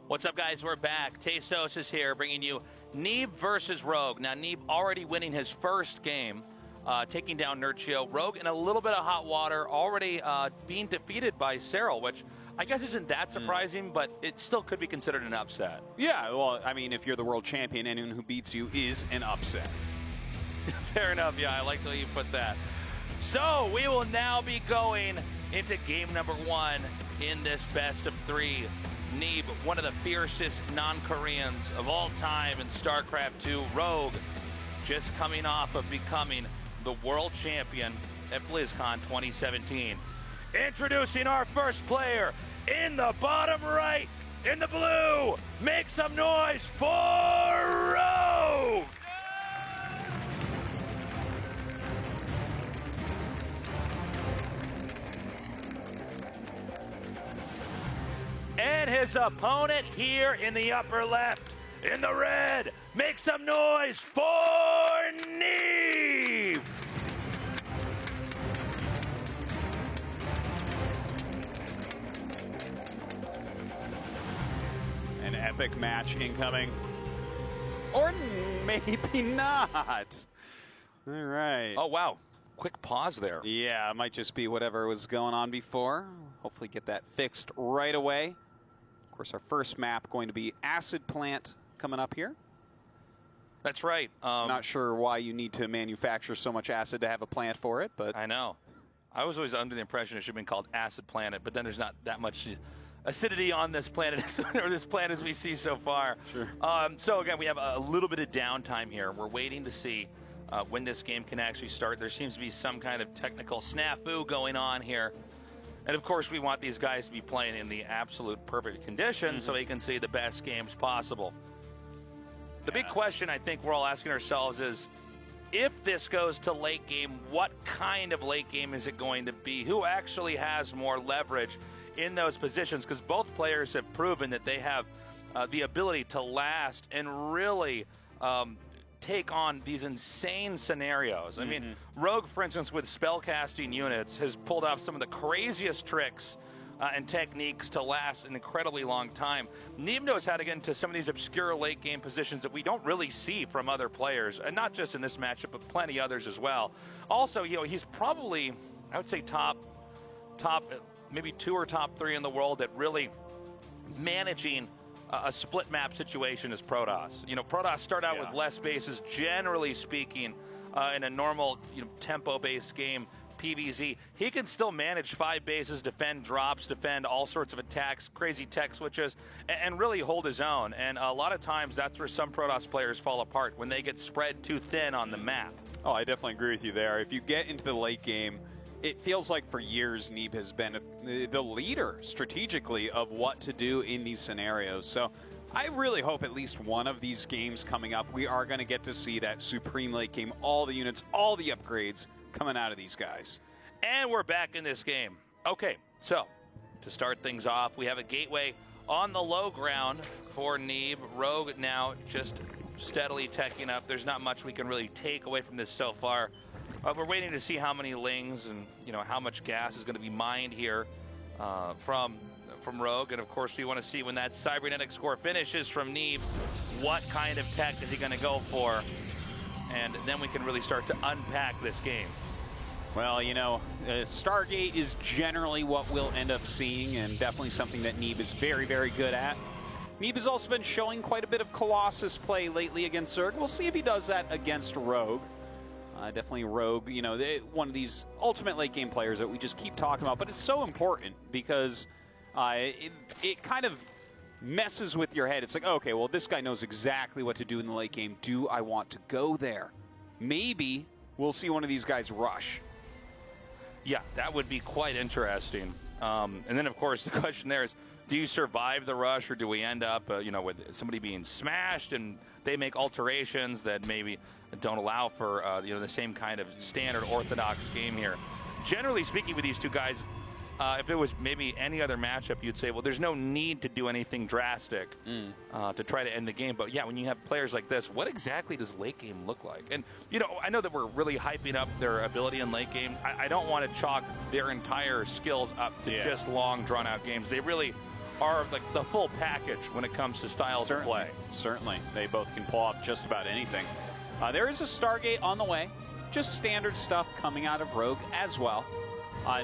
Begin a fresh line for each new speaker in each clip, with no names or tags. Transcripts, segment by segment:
What's up, guys? We're back. Taysos is here bringing you Neeb versus Rogue. Now, Neeb already winning his first game, taking down Nurchio. Rogue in a little bit of hot water, already being defeated by Serral, which I guess isn't that surprising, but it still could be considered an upset.
Yeah, well, I mean, if you're the world champion, anyone who beats you is an upset.
Fair enough. Yeah, I like the way you put that. So we will now be going into game number 1 in this best of 3. Neeb, one of the fiercest non-Koreans of all time in StarCraft 2. Rogue, just coming off of becoming the world champion at BlizzCon 2017. Introducing our first player in the bottom right, in the blue. Make some noise for Rogue! And his opponent here in the upper left, in the red, make some noise for Neeb!
An epic match incoming. Or maybe not. All right.
Oh, wow. Quick pause there.
Yeah, it might just be whatever was going on before. Hopefully get that fixed right away. Of course, our first map going to be Acid Plant coming up here.
That's right.
Not sure why you need to manufacture so much acid to have a plant for it, but
I know. I was always under the impression it should have been called Acid Planet, but then there's not that much acidity on this planet, or this planet as we see so far.
Sure.
So again, we have a little bit of downtime here. We're waiting to see when this game can actually start. There seems to be some kind of technical snafu going on here. And of course, we want these guys to be playing in the absolute perfect conditions so we can see the best games possible. The big question I think we're all asking ourselves is, if this goes to late game, what kind of late game is it going to be? Who actually has more leverage in those positions? Because both players have proven that they have the ability to last and really take on these insane scenarios. I mean, Rogue, for instance, with spellcasting units, has pulled off some of the craziest tricks and techniques to last an incredibly long time. Neeb knows how to get into some of these obscure late game positions that we don't really see from other players, and not just in this matchup, but plenty others as well. Also, you know, he's probably, I would say, top, maybe 2 or top 3 in the world at really managing a split map situation is Protoss. You know, Protoss start out with less bases, generally speaking, in a normal, tempo-based game, PvZ. He can still manage 5 bases, defend drops, defend all sorts of attacks, crazy tech switches, and really hold his own. And a lot of times that's where some Protoss players fall apart, when they get spread too thin on the map.
Oh, I definitely agree with you there. If you get into the late game, it feels like for years Neeb has been the leader strategically of what to do in these scenarios. So I really hope at least one of these games coming up, we are going to get to see that supreme late game, all the units, all the upgrades coming out of these guys.
And we're back in this game. Okay, so to start things off, we have a gateway on the low ground for Neeb. Rogue now just steadily teching up. There's not much we can really take away from this so far. We're waiting to see how many lings and how much gas is going to be mined here from Rogue, and of course we want to see when that cybernetic score finishes from Neeb, what kind of tech is he going to go for, and then we can really start to unpack this game.
Well, Stargate is generally what we'll end up seeing, and definitely something that Neeb is very, very good at. Neeb has also been showing quite a bit of Colossus play lately against Zerg. We'll see if he does that against Rogue. Definitely Rogue, one of these ultimate late game players that we just keep talking about, but it's so important because it kind of messes with your head. It's like, okay, well, this guy knows exactly what to do in the late game. Do I want to go there? Maybe we'll see one of these guys rush.
Yeah, that would be quite interesting. And then, of course, the question there is, do you survive the rush, or do we end up, with somebody being smashed and they make alterations that maybe don't allow for, the same kind of standard orthodox game here? Generally speaking, with these two guys, if it was maybe any other matchup, you'd say, well, there's no need to do anything drastic to try to end the game. But yeah, when you have players like this, what exactly does late game look like? And, I know that we're really hyping up their ability in late game. I don't want to chalk their entire skills up to just long, drawn-out games. They really are like the full package when it comes to styles of play.
Certainly. They both can pull off just about anything. There is a Stargate on the way. Just standard stuff coming out of Rogue as well.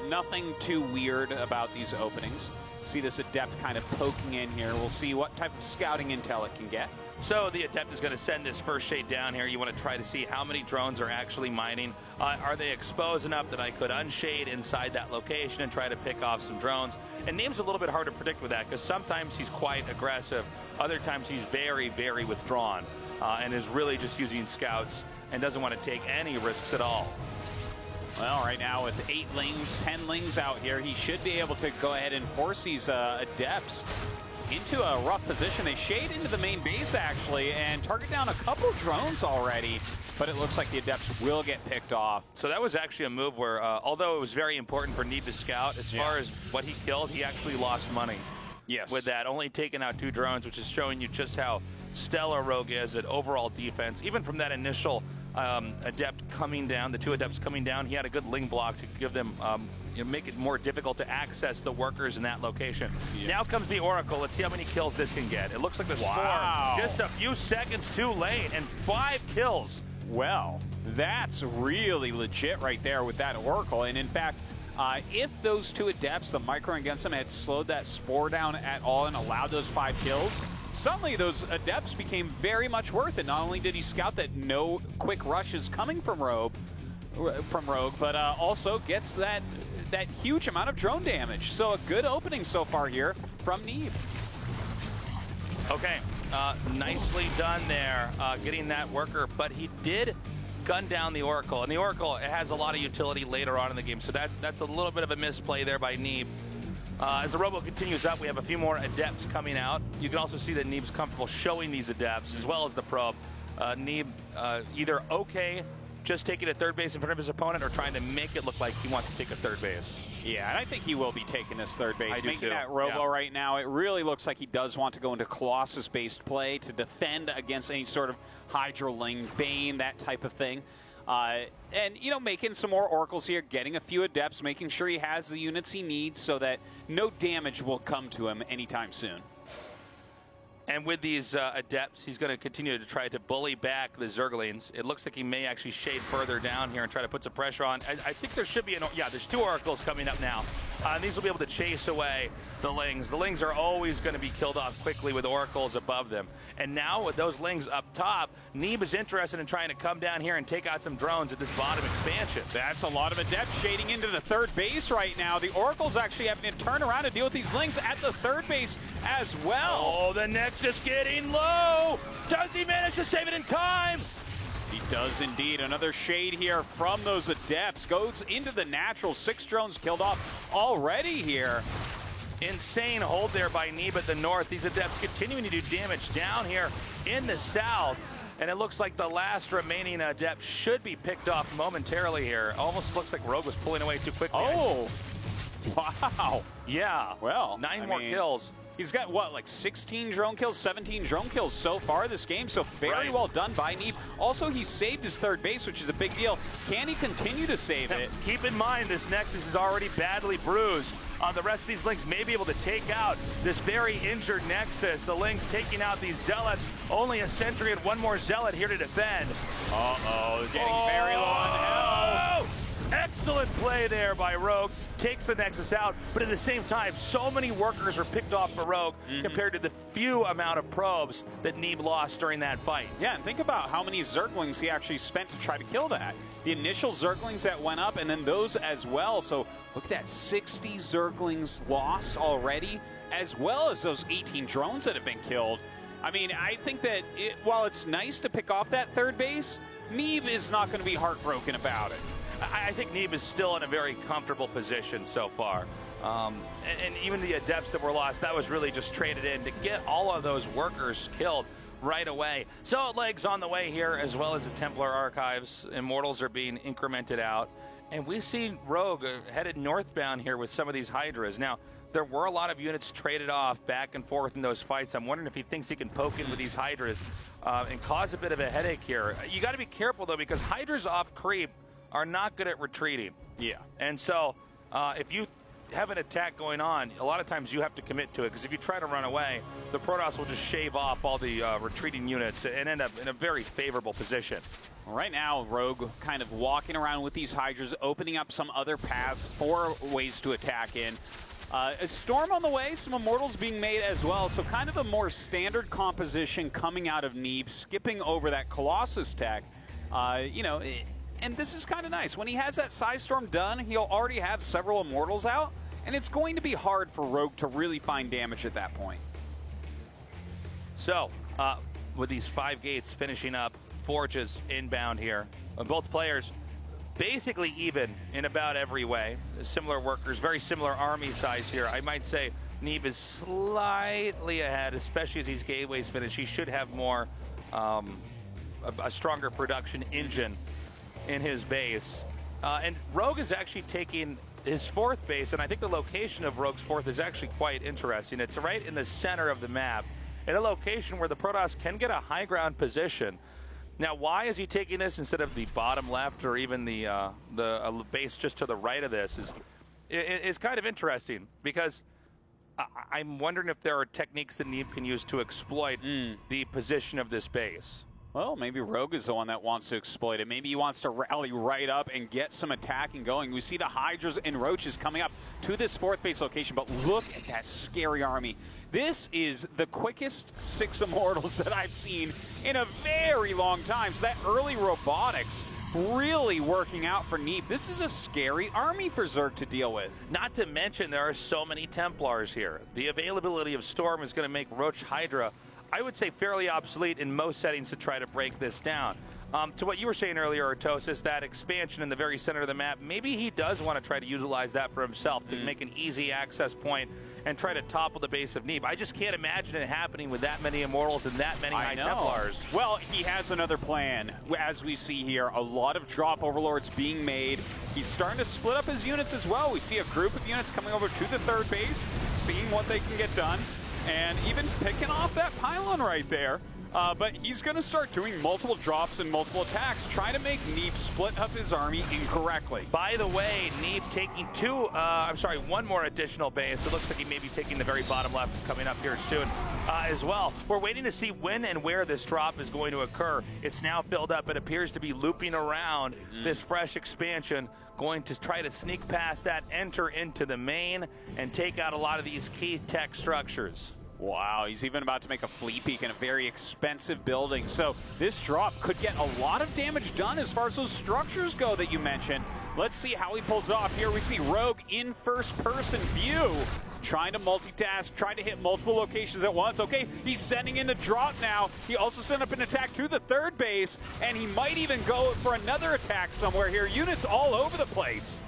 Nothing too weird about these openings. See this Adept kind of poking in here. We'll see what type of scouting intel it can get.
So the Adept is going to send this first shade down here. You want to try to see how many drones are actually mining. Are they exposed enough that I could unshade inside that location and try to pick off some drones? And Neeb's a little bit hard to predict with that because sometimes he's quite aggressive. Other times he's very, very withdrawn and is really just using scouts and doesn't want to take any risks at all.
Well, right now with 8 lings, 10 lings out here, he should be able to go ahead and force these Adepts into a rough position. They shade into the main base, actually, and target down a couple drones already, but it looks like the Adepts will get picked off.
So that was actually a move where, although it was very important for Neeb to scout, as far as what he killed, he actually lost money.
Yes.
With that, only taking out 2 drones, which is showing you just how stellar Rogue is at overall defense. Even from that initial Adept coming down, the 2 Adepts coming down, he had a good ling block to give them, make it more difficult to access the workers in that location. Yeah. Now comes the Oracle. Let's see how many kills this can get. It looks like the Swarm just a few seconds too late, and 5 kills.
Well, that's really legit right there with that Oracle. And in fact, if those 2 Adepts, the Micro against them, had slowed that Spore down at all and allowed those 5 kills, suddenly those Adepts became very much worth it. Not only did he scout that no quick rush is coming from Rogue, but also gets that huge amount of drone damage. So a good opening so far here from Neeb.
Okay, nicely done there, getting that worker, but he did gun down the Oracle, and the Oracle, it has a lot of utility later on in the game, so that's a little bit of a misplay there by Neeb. As the Robo continues up, we have a few more Adepts coming out. You can also see that Neeb's comfortable showing these Adepts, as well as the probe. Neeb either okay, just taking a third base in front of his opponent, or trying to make it look like he wants to take a third base.
Yeah, and I think he will be taking this third base.
Making
that Robo right now, it really looks like he does want to go into Colossus-based play to defend against any sort of Hydra Ling, Bane, that type of thing. And, you know, making some more Oracles here, getting a few Adepts, making sure he has the units he needs so that no damage will come to him anytime soon.
And with these Adepts, he's going to continue to try to bully back the Zerglings. It looks like he may actually shade further down here and try to put some pressure on. I think there should be, there's 2 Oracles coming up now. And these will be able to chase away the Lings. The Lings are always going to be killed off quickly with Oracles above them. And now with those Lings up top, Neeb is interested in trying to come down here and take out some drones at this bottom expansion.
That's a lot of Adepts shading into the third base right now. The Oracle's actually having to turn around and deal with these Lings at the third base as well.
Oh, the Nexus getting low. Does he manage to save it in time?
He does indeed. Another shade here from those Adepts. Goes into the natural. 6 drones killed off already here.
Insane hold there by Neeb at the north. These Adepts continuing to do damage down here in the south. And it looks like the last remaining Adept should be picked off momentarily here. Almost looks like Rogue was pulling away too quickly.
Oh, wow.
Yeah.
Well,
9 more kills.
He's got, what, like 16 drone kills, 17 drone kills so far this game, so very well done by Neeb. Also, he saved his third base, which is a big deal. Can he continue to save it?
Keep in mind, this Nexus is already badly bruised. The rest of these Lings may be able to take out this very injured Nexus. The Lings taking out these Zealots. Only a Sentry and 1 more Zealot here to defend.
Uh-oh, getting very low on health.
Excellent play there by Rogue. Takes the Nexus out, but at the same time, so many workers are picked off for Rogue compared to the few amount of probes that Neeb lost during that fight.
Yeah, and think about how many Zerglings he actually spent to try to kill that. The initial Zerglings that went up, and then those as well. So look at that, 60 Zerglings lost already, as well as those 18 drones that have been killed. I mean, I think that while it's nice to pick off that third base, Neeb is not going to be heartbroken about it.
I think Neeb is still in a very comfortable position so far. And even the Adepts that were lost, that was really just traded in to get all of those workers killed right away. So Legs on the way here, as well as the Templar Archives. Immortals are being incremented out. And we see Rogue headed northbound here with some of these Hydras. Now, there were a lot of units traded off back and forth in those fights. I'm wondering if he thinks he can poke in with these Hydras and cause a bit of a headache here. You got to be careful, though, because Hydras off creep are not good at retreating.
Yeah.
And so if you have an attack going on, a lot of times you have to commit to it, because if you try to run away, the Protoss will just shave off all the retreating units and end up in a very favorable position.
Right now, Rogue kind of walking around with these Hydras, opening up some other paths for ways to attack in. A Storm on the way, some Immortals being made as well, so kind of a more standard composition coming out of Neeb, skipping over that Colossus tech. You know, and this is kind of nice. When he has that Psystorm done, he'll already have several Immortals out, and it's going to be hard for Rogue to really find damage at that point.
So, with these 5 gates finishing up, Forges inbound here. Both players basically even in about every way. Similar workers, very similar army size here. I might say Neeb is slightly ahead, especially as these gateways finish. He should have more, a stronger production engine in his base. And Rogue is actually taking his 4th base, and I think the location of Rogue's 4th is actually quite interesting. It's right in the center of the map, in a location where the Protoss can get a high ground position. Now, why is he taking this instead of the bottom left or even the base just to the right of this is kind of interesting, because I'm wondering if there are techniques that Neeb can use to exploit the position of this base.
Well, maybe Rogue is the one that wants to exploit it. Maybe he wants to rally right up and get some attacking going. We see the Hydras and Roaches coming up to this 4th base location, but look at that scary army. This is the quickest 6 Immortals that I've seen in a very long time. So that early robotics really working out for Neeb. This is a scary army for Zerg to deal with.
Not to mention there are so many Templars here. The availability of Storm is going to make Roach Hydra, I would say, fairly obsolete in most settings to try to break this down. To what you were saying earlier, Artosis, that expansion in the very center of the map, maybe he does want to try to utilize that for himself to make an easy access point and try to topple the base of Neeb. I just can't imagine it happening with that many Immortals and that many High Templars.
Well, he has another plan. As we see here, a lot of drop overlords being made. He's starting to split up his units as well. We see a group of units coming over to the 3rd base, seeing what they can get done, and even picking off that pylon right there. But he's going to start doing multiple drops and multiple attacks, trying to make Neeb split up his army incorrectly.
By the way, Neeb taking one more additional base. It looks like he may be taking the very bottom left coming up here soon as well. We're waiting to see when and where this drop is going to occur. It's now filled up. It appears to be looping around this fresh expansion, going to try to sneak past that, enter into the main, and take out a lot of these key tech structures.
Wow, he's even about to make a fleet peak in a very expensive building. So this drop could get a lot of damage done as far as those structures go that you mentioned. Let's see how he pulls it off. Here we see Rogue in first-person view, trying to multitask, trying to hit multiple locations at once. Okay, he's sending in the drop now. He also sent up an attack to the 3rd base, and he might even go for another attack somewhere here. Units all over the place.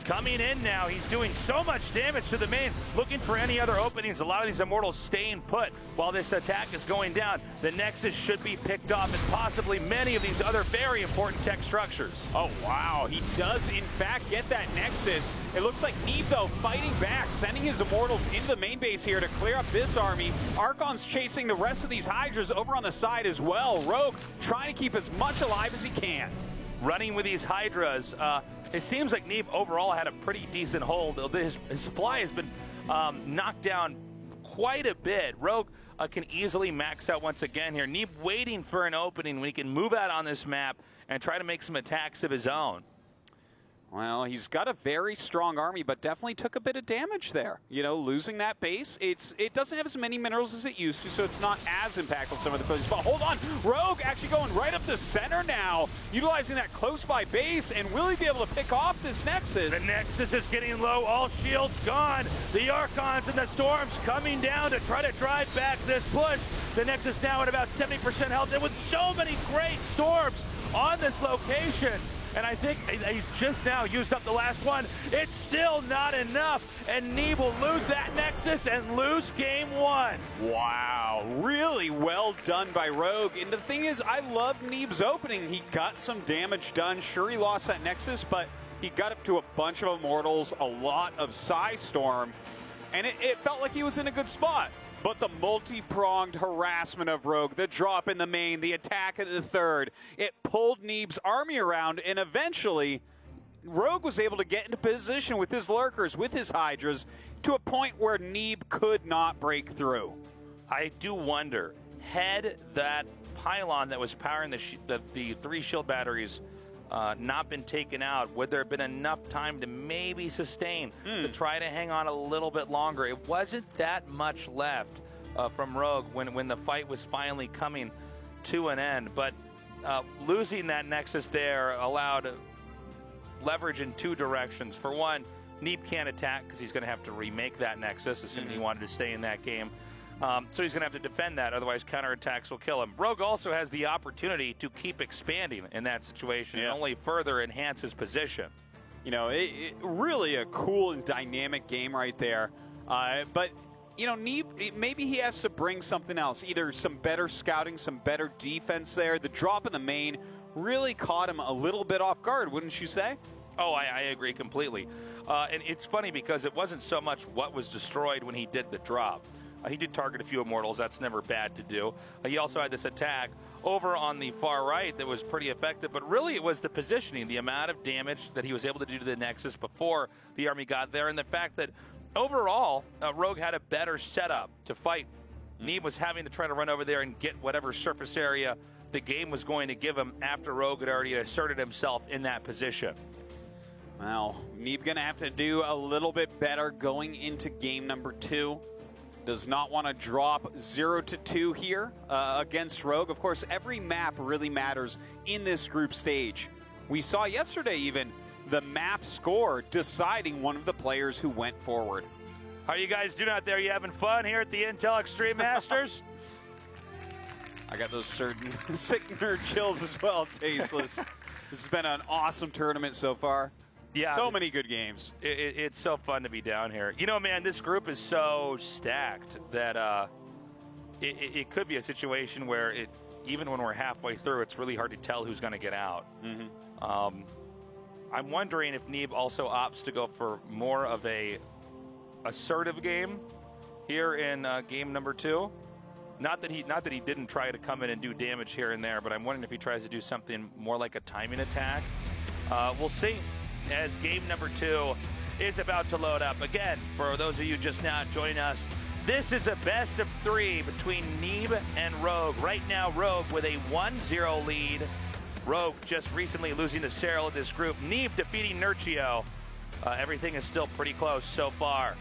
Coming in now, he's doing so much damage to the main, looking for any other openings. A lot of these Immortals staying put while this attack is going down. The Nexus should be picked off, and possibly many of these other very important tech structures.
Oh, wow. He does, in fact, get that Nexus. It looks like Neeb, though, fighting back, sending his Immortals into the main base here to clear up this army. Archon's chasing the rest of these Hydras over on the side as well. Rogue trying to keep as much alive as he can.
Running with these Hydras, it seems like Neeb overall had a pretty decent hold. His supply has been knocked down quite a bit. Rogue can easily max out once again here. Neeb waiting for an opening when he can move out on this map and try to make some attacks of his own.
Well, he's got a very strong army, but definitely took a bit of damage there. You know, losing that base, it doesn't have as many minerals as it used to, so it's not as impactful some of the places. But hold on, Rogue actually going right up the center now, utilizing that close-by base, and will he be able to pick off this Nexus?
The Nexus is getting low, all shields gone. The Archons and the Storms coming down to try to drive back this push. The Nexus now at about 70% health, and with so many great Storms on this location. And I think he's just now used up the last one. It's still not enough, and Neeb will lose that Nexus and lose game 1.
Wow, really well done by Rogue. And the thing is, I love Neeb's opening. He got some damage done. Sure, he lost that Nexus, but he got up to a bunch of Immortals, a lot of Psystorm, and it felt like he was in a good spot. But the multi-pronged harassment of Rogue, the drop in the main, the attack at the 3rd, it pulled Neeb's army around, and eventually Rogue was able to get into position with his lurkers, with his Hydras, to a point where Neeb could not break through.
I do wonder, had that pylon that was powering the 3 shield batteries not been taken out, would there have been enough time to maybe sustain, to try to hang on a little bit longer? It wasn't that much left from Rogue when the fight was finally coming to an end. But losing that Nexus there allowed leverage in 2 directions. For one, Neeb can't attack because he's going to have to remake that Nexus, assuming he wanted to stay in that game. So he's going to have to defend that, otherwise counterattacks will kill him. Rogue also has the opportunity to keep expanding in that situation and only further enhance his position.
You know, it really a cool and dynamic game right there. But, you know, Neeb, maybe he has to bring something else, either some better scouting, some better defense there. The drop in the main really caught him a little bit off guard, wouldn't you say?
Oh, I agree completely. And it's funny because it wasn't so much what was destroyed when he did the drop. He did target a few Immortals. That's never bad to do. He also had this attack over on the far right that was pretty effective, but really it was the positioning, the amount of damage that he was able to do to the Nexus before the army got there, and the fact that overall Rogue had a better setup to fight. Neeb was having to try to run over there and get whatever surface area the game was going to give him after Rogue had already asserted himself in that position.
Well, Neeb going to have to do a little bit better going into game number 2. Does not want to drop 0-2 here against Rogue. Of course, every map really matters in this group stage. We saw yesterday even the map score deciding one of the players who went forward.
How are you guys doing out there? You having fun here at the Intel Extreme Masters?
I got those certain sick nerd chills as well, Tasteless. This has been an awesome tournament so far.
Yeah,
so many good games.
It's so fun to be down here. You know, man, this group is so stacked that it could be a situation where even when we're halfway through, it's really hard to tell who's going to get out. I'm wondering if Neeb also opts to go for more of a assertive game here in game number 2. Not that he didn't try to come in and do damage here and there, but I'm wondering if he tries to do something more like a timing attack. We'll see. As game number 2 is about to load up. Again, for those of you just now joining us, this is a best of 3 between Neeb and Rogue. Right now, Rogue with a 1-0 lead. Rogue just recently losing to Serral in this group. Neeb defeating Nurchio. Everything is still pretty close so far.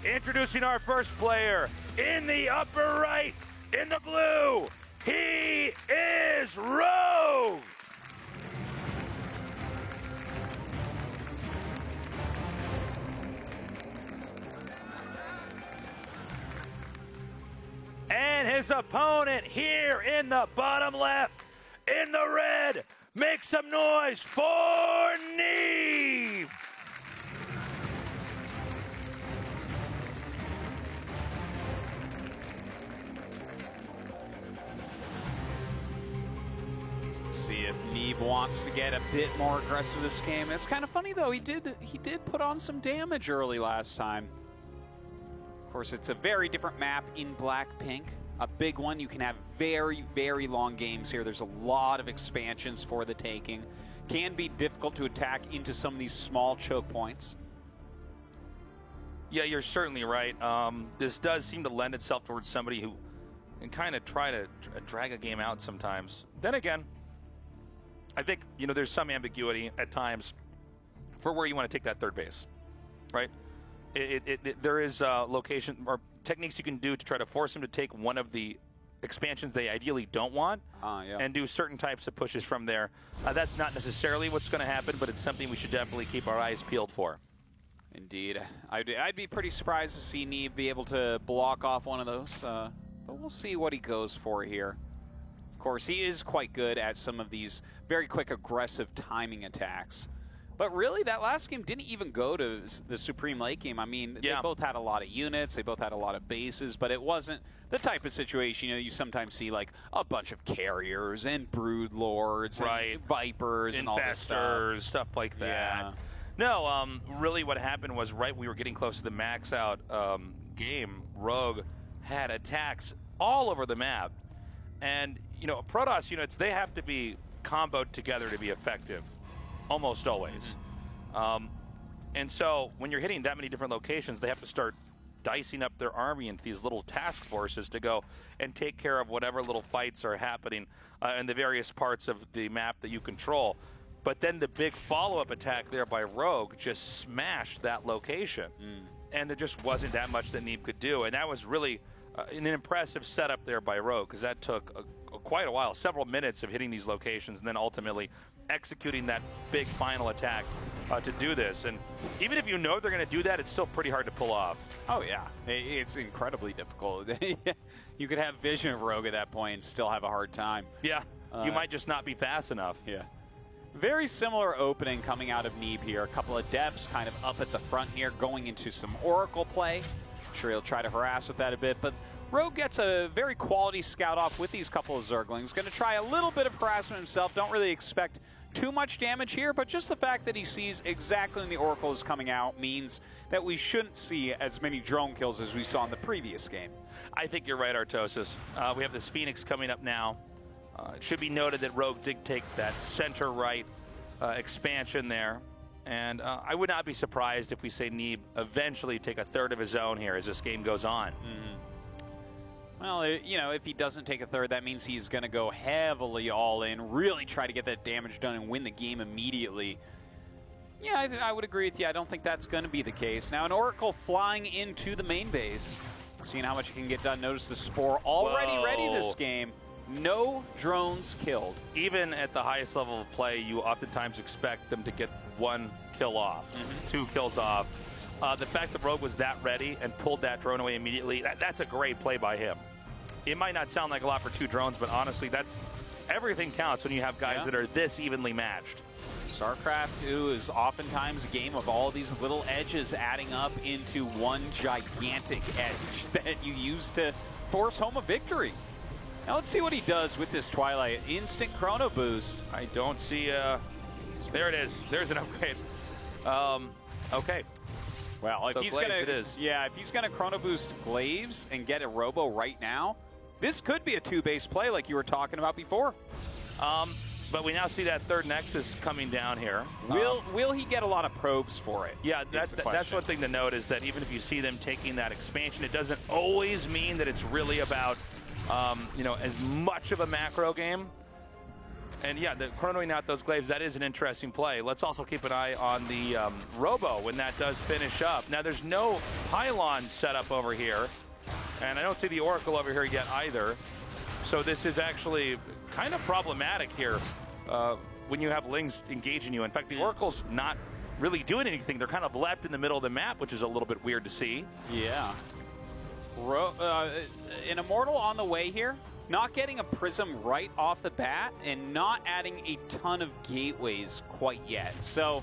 Introducing our first player in the upper right, in the blue, he is Rogue! And his opponent here in the bottom left, in the red, make some noise for Neeb!
See if Neeb wants to get a bit more aggressive this game. It's kind of funny though, he did put on some damage early last time. Of course, it's a very different map in Blackpink. A big one. You can have very, very long games here. There's a lot of expansions for the taking. Can be difficult to attack into some of these small choke points.
Yeah, you're certainly right. This does seem to lend itself towards somebody who can kind of try to drag a game out sometimes. Then again, I think, you know, there's some ambiguity at times for where you want to take that third base, right? There is location or techniques you can do to try to force them to take one of the expansions they ideally don't want and do certain types of pushes from there. That's not necessarily what's going to happen, but it's something we should definitely keep our eyes peeled for.
Indeed. I'd be pretty surprised to see Neeb be able to block off one of those, but we'll see what he goes for here. Of course, he is quite good at some of these very quick, aggressive timing attacks. But really, that last game didn't even go to the Supreme late game. I mean, they both had a lot of units, they both had a lot of bases, but it wasn't the type of situation, you know, you sometimes see like a bunch of carriers and brood lords and vipers and all this stuff
like that. No, really what happened was right when we were getting close to the max out game, Rogue had attacks all over the map. And, you know, Protoss units, they have to be comboed together to be effective. Almost always. And so when you're hitting that many different locations, they have to start dicing up their army into these little task forces to go and take care of whatever little fights are happening in the various parts of the map that you control. But then the big follow-up attack there by Rogue just smashed that location. And there just wasn't that much that Neeb could do. And that was really an impressive setup there by Rogue, because that took quite a while, several minutes of hitting these locations and then ultimately executing that big final attack to do this. And even if you know they're going to do that, it's still pretty hard to pull off.
Oh, yeah. It's incredibly difficult. You could have vision of Rogue at that point and still have a hard time.
Yeah, you might just not be fast enough.
Yeah. Very similar opening coming out of Neeb here. A couple of depths kind of up at the front here, going into some Oracle play. I'm sure he'll try to harass with that a bit, but Rogue gets a very quality scout off with these couple of Zerglings. Going to try a little bit of harassment himself. Don't really expect too much damage here, but just the fact that he sees exactly when the Oracle is coming out means that we shouldn't see as many drone kills as we saw in the previous game.
I think you're right, Artosis. We have this Phoenix coming up now. It should be noted that Rogue did take that center-right expansion there. And I would not be surprised if we say Neeb eventually take a third of his own here as this game goes on.
Well, you know, if he doesn't take a third, that means he's going to go heavily all in, really try to get that damage done and win the game immediately. Yeah, I would agree with you. I don't think that's going to be the case. Now, an Oracle flying into the main base, seeing how much it can get done. Notice the Spore already ready this game. No drones killed.
Even at the highest level of play, you oftentimes expect them to get one kill off, 2 kills off. The fact that Rogue was that ready and pulled that drone away immediately, that's a great play by him. It might not sound like a lot for 2 drones, but honestly, everything counts when you have guys that are this evenly matched.
StarCraft 2 is oftentimes a game of all these little edges adding up into one gigantic edge that you use to force home a victory. Now let's see what he does with this Twilight. Instant chrono boost.
I don't see there it is. There's an upgrade. Okay.
Well, if
so
he's
Glaives
gonna,
it is.
Yeah, if he's gonna chrono boost Glaives and get a Robo right now, this could be a 2-base play like you were talking about before.
But we now see that third Nexus coming down here.
Will he get a lot of probes for it?
Yeah, that's one thing to note, is that even if you see them taking that expansion, it doesn't always mean that it's really about you know, as much of a macro game. And yeah, the chronoing out those Glaives, that is an interesting play. Let's also keep an eye on the Robo when that does finish up. Now, there's no pylon set up over here, and I don't see the Oracle over here yet either. So this is actually kind of problematic here when you have Lings engaging you. In fact, the Oracle's not really doing anything. They're kind of left in the middle of the map, which is a little bit weird to see.
Yeah. An Immortal on the way here. Not getting a Prism right off the bat and not adding a ton of gateways quite yet. So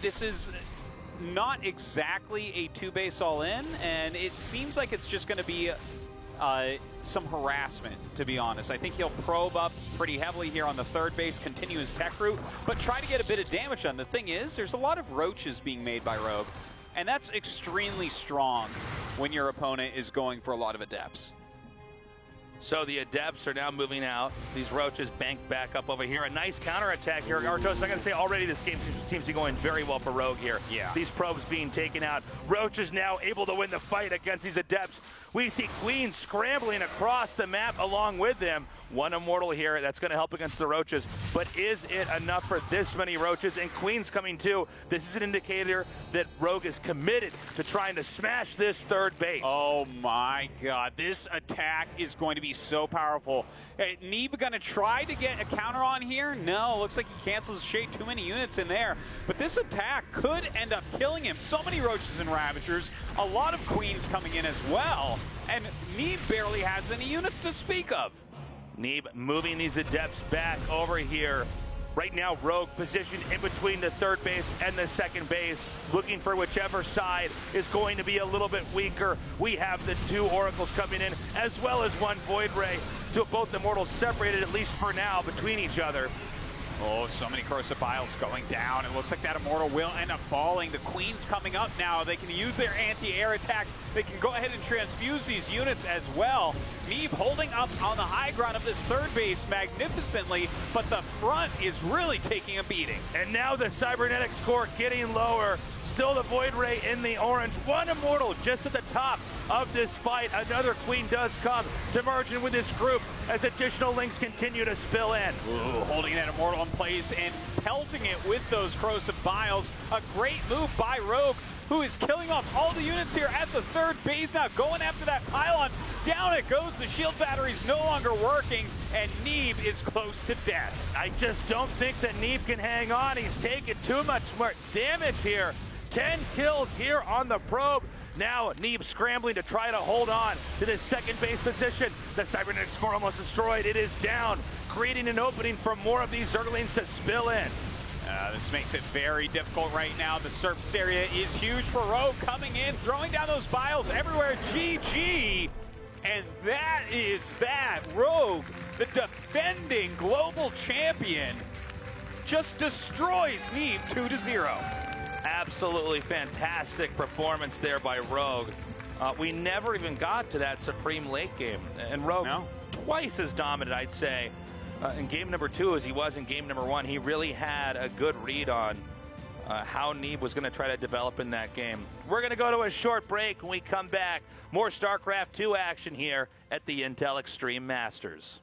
this is not exactly a 2-base all-in, and it seems like it's just going to be some harassment, to be honest. I think he'll probe up pretty heavily here on the 3rd base, continue his tech route, but try to get a bit of damage done. The thing is, there's a lot of roaches being made by Rogue, and that's extremely strong when your opponent is going for a lot of Adepts.
So the Adepts are now moving out. These Roaches bank back up over here. A nice counterattack here. Artos, I gotta say, already this game seems to be going very well for Rogue here.
Yeah.
These probes being taken out. Roach is now able to win the fight against these Adepts. We see Queen scrambling across the map along with them. One Immortal here, that's gonna help against the Roaches. But is it enough for this many Roaches? And Queen's coming too. This is an indicator that Rogue is committed to trying to smash this 3rd base.
Oh my God, this attack is going to be so powerful. Hey, Neeb gonna try to get a counter on here? No, looks like he cancels shade, too many units in there. But this attack could end up killing him. So many Roaches and Ravagers, a lot of Queens coming in as well. And Neeb barely has any units to speak of.
Neeb moving these Adepts back over here. Right now, Rogue positioned in between the 3rd base and the 2nd base, looking for whichever side is going to be a little bit weaker. We have the 2 Oracles coming in, as well as 1 Void Ray. So both Immortals separated, at least for now, between each other.
Oh, so many corrosive vials going down. It looks like that Immortal will end up falling. The Queen's coming up now. They can use their anti-air attack. They can go ahead and transfuse these units as well. Neeb holding up on the high ground of this third base magnificently, but the front is really taking a beating.
And now the cybernetic score getting lower. Still the Void Ray in the orange. One Immortal just at the top of this fight. Another Queen does come to merge in with this group as additional links continue to spill in.
Ooh, holding that Immortal in place and pelting it with those corrosive vials. A great move by Rogue, who is killing off all the units here at the third base now, going after that pylon. Down it goes. The shield battery's no longer working, and Neeb is close to death.
I just don't think that Neeb can hang on. He's taking too much more damage here. 10 kills here on the probe. Now Neeb scrambling to try to hold on to this second base position. The cybernetic score almost destroyed. It is down, creating an opening for more of these Zerglings to spill in.
This makes it very difficult right now. The surface area is huge for Rogue, coming in, throwing down those vials everywhere. GG. And that is that. Rogue, the defending global champion, just destroys Neeb 2-0.
Absolutely fantastic performance there by Rogue. We never even got to that Supreme late game. And Rogue, twice as dominant, I'd say, in game number 2 as he was in game number 1. He really had a good read on how Neeb was going to try to develop in that game. We're going to go to a short break. When we come back, more StarCraft 2 action here at the Intel Extreme Masters.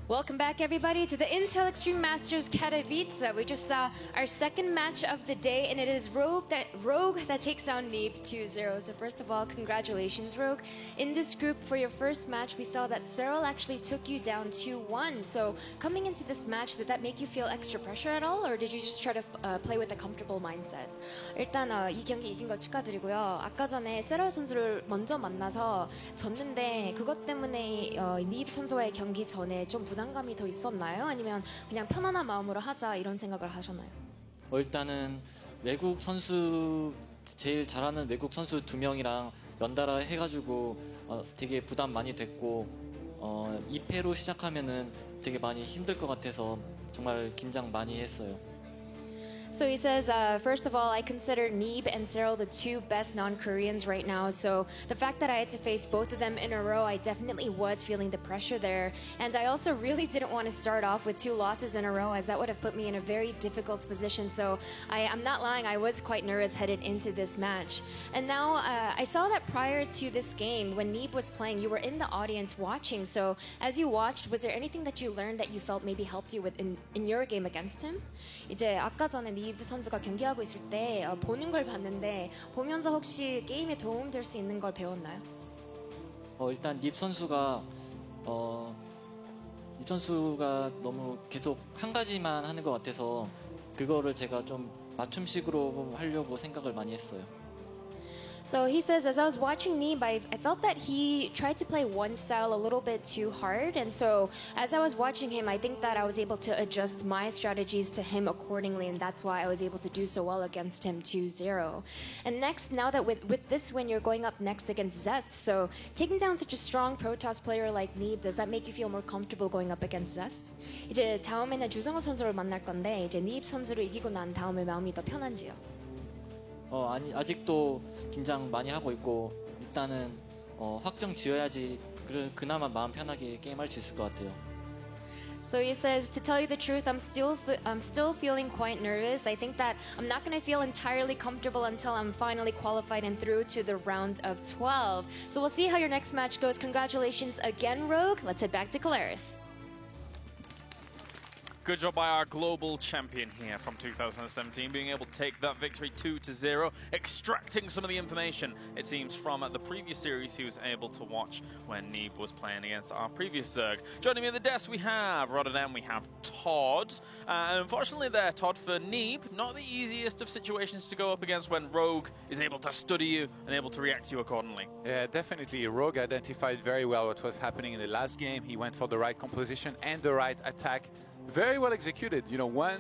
Welcome back, everybody, to the Intel Extreme Masters Katowice. We just saw our second match of the day, and it is Rogue that takes down Neeb 2-0. So first of all, congratulations, Rogue. In this group, for your first match, we saw that Serral actually took you down 2-1. So coming into this match, did that make you feel extra pressure at all, or did you just try to play with a comfortable mindset?
일단 이 경기 이긴 거 축하드리고요. 아까 전에 세럴 선수를 먼저 만나서 졌는데 그것 때문에 니입 선수와의 경기 전에 좀 부담감이 더 있었나요? 아니면 그냥 편안한 마음으로 하자 이런 생각을 하셨나요?
일단은 외국 선수 제일 잘하는 외국 선수 2명이랑 연달아 해가지고 되게 부담 많이 됐고 2패로 시작하면은 되게 많이 힘들 것 같아서 정말 긴장 많이 했어요.
So he says, first of all, I consider Neeb and Cyril the two best non-Koreans right now. So the fact that I had to face both of them in a row, I definitely was feeling the pressure there. And I also really didn't want to start off with 2 losses in a row, as that would have put me in a very difficult position. So I'm not lying, I was quite nervous headed into this match. And now I saw that prior to this game, when Neeb was playing, you were in the audience watching. So as you watched, was there anything that you learned that you felt maybe helped you with in your game against him?
이제 아까 전에 니브 선수가 경기하고 있을 때 보는 걸 봤는데 보면서 혹시 게임에 도움될 수 있는 걸 배웠나요?
일단 닙 선수가 너무 계속 한 가지만 하는 것 같아서 그거를 제가 좀 맞춤식으로 하려고 생각을 많이 했어요.
So he says, as I was watching Neeb, I felt that he tried to play one style a little bit too hard. And so as I was watching him, I think that I was able to adjust my strategies to him accordingly. And that's why I was able to do so well against him 2-0. And next, now that with this win, you're going up next against Zest. So taking down such a strong Protoss player like Neeb, does that make you feel more comfortable going up against Zest?
이제 다음에는 주성호 선수를 만날 건데 이제 니브 선수를 이기고 난 다음에 마음이 더 편한지요?
아니 아직도 긴장 많이 하고 있고 일단은 확정 지어야지 그나마 마음 편하게 게임할 수 있을 것 같아요.
So he says, to tell you the truth, I'm still feeling quite nervous. I think that I'm not going to feel entirely comfortable until I'm finally qualified and through to the round of 12. So we'll see how your next match goes. Congratulations again, Rogue. Let's head back to Caleres.
Good job by our global champion here from 2017, being able to take that victory 2-0, extracting some of the information, it seems, from the previous series he was able to watch when Neeb was playing against our previous Zerg. Joining me at the desk, we have Rotterdam, we have Todd. Unfortunately there, Todd, for Neeb, not the easiest of situations to go up against when Rogue is able to study you and able to react to you accordingly.
Yeah, definitely. Rogue identified very well what was happening in the last game. He went for the right composition and the right attack. Very well executed. You know, one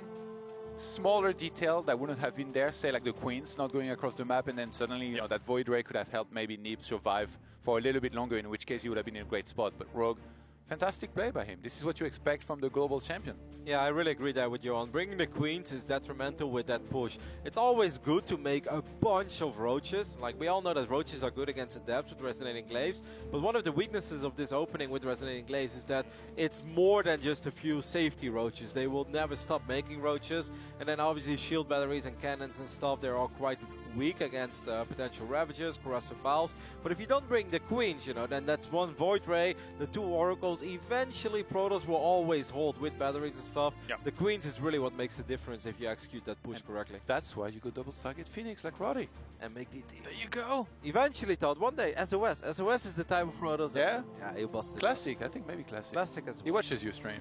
smaller detail that wouldn't have been there, say like the Queens not going across the map, and then suddenly, you know, that Void Ray could have helped maybe Neeb survive for a little bit longer, in which case he would have been in a great spot. But Rogue, fantastic play by him. This is what you expect from the global champion.
Yeah, I really agree there with you on. Bringing the Queens is detrimental with that push. It's always good to make a bunch of Roaches. Like, we all know that Roaches are good against Adepts with Resonating Glaives, but one of the weaknesses of this opening with Resonating Glaives is that it's more than just a few safety Roaches. They will never stop making Roaches, and then obviously shield batteries and cannons and stuff, they're all quite weak against potential Ravagers, Corrosive Bowels. But if you don't bring the Queens, you know, then that's one Void Ray, the 2 Oracles. Eventually, Protoss will always hold with batteries and stuff.
Yep.
The Queens is really what makes the difference if you execute that push correctly.
That's why you go double target Phoenix like Roddy.
And make DT.
There you go.
Eventually, Todd, one day, SOS. SOS is the type of Protoss.
Yeah?
Yeah, he'll bust it.
Classic, I think maybe classic.
Classic as well.
He watches you stream.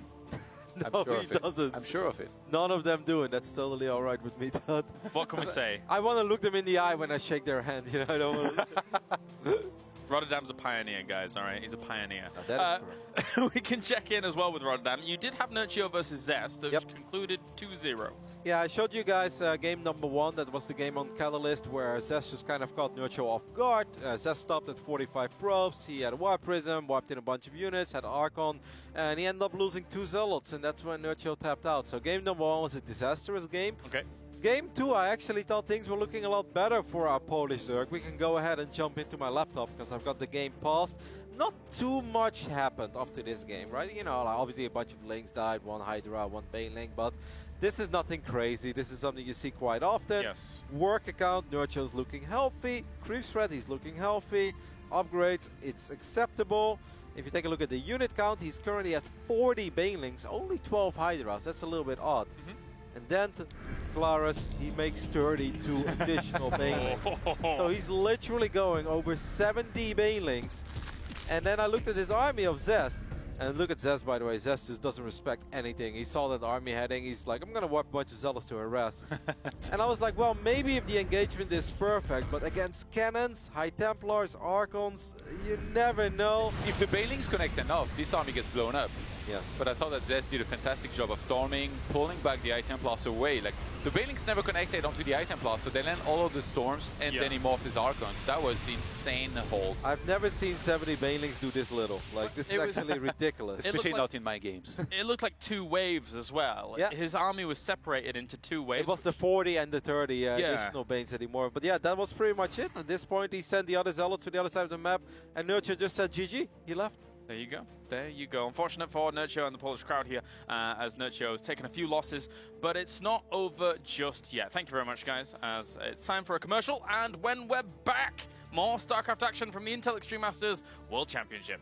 No,
I'm sure
he doesn't.
I'm sure of it.
None of them do it. That's totally all right with me, Todd.
What can we say?
I want to look them in the eye when I shake their hand. You know, I don't want to.
Rotterdam's a pioneer, guys, all right? He's a pioneer.
That is
we can check in as well with Rotterdam. You did have Nurchio versus Zest, which concluded 2-0.
Yeah, I showed you guys game number 1. That was the game on Catalyst where Zest just kind of caught Nurchio off guard. Zest stopped at 45 probes. He had a Warp Prism, wiped in a bunch of units, had Archon, and he ended up losing 2 Zealots, and that's when Nurchio tapped out. So game number 1 was a disastrous game.
Okay.
Game 2, I actually thought things were looking a lot better for our Polish Zerg. We can go ahead and jump into my laptop because I've got the game paused. Not too much happened up to this game, right? You know, like obviously a bunch of Lings died, 1 Hydra, 1 Baneling, but this is nothing crazy. This is something you see quite often.
Yes.
Work account, Nurchio's looking healthy. Creep spread, he's looking healthy. Upgrades, it's acceptable. If you take a look at the unit count, he's currently at 40 Banelings, only 12 Hydras. That's a little bit odd. And then to Caleres, he makes 32 additional Banelings. So he's literally going over 70 Banelings. And then I looked at his army of Zest. And look at Zest, by the way. Zest just doesn't respect anything. He saw that army heading. He's like, I'm going to wipe a bunch of Zealots to harass. And I was like, well, maybe if the engagement is perfect, but against cannons, High Templars, Archons, you never know.
If the Banelings connect enough, this army gets blown up.
Yes.
But I thought that Zest did a fantastic job of storming, pulling back the item plus away. Like, the Banelings never connected onto the item plus, so they land all of the storms, and then he morphed his Archons. That was insane hold.
I've never seen 70 Banelings do this little. Like, this is actually ridiculous.
Especially not in my games.
It looked like 2 waves as well.
Yeah.
His army was separated into 2 waves.
It was the 40 and the 30 additional Banes anymore. But yeah, that was pretty much it. At this point, he sent the other Zealots to the other side of the map, and Nurture just said GG. He left.
There you go. There you go. Unfortunate for Nurture and the Polish crowd here, as Nurture has taken a few losses, but it's not over just yet. Thank you very much, guys, as it's time for a commercial, and when we're back, more StarCraft action from the Intel Extreme Masters World Championship.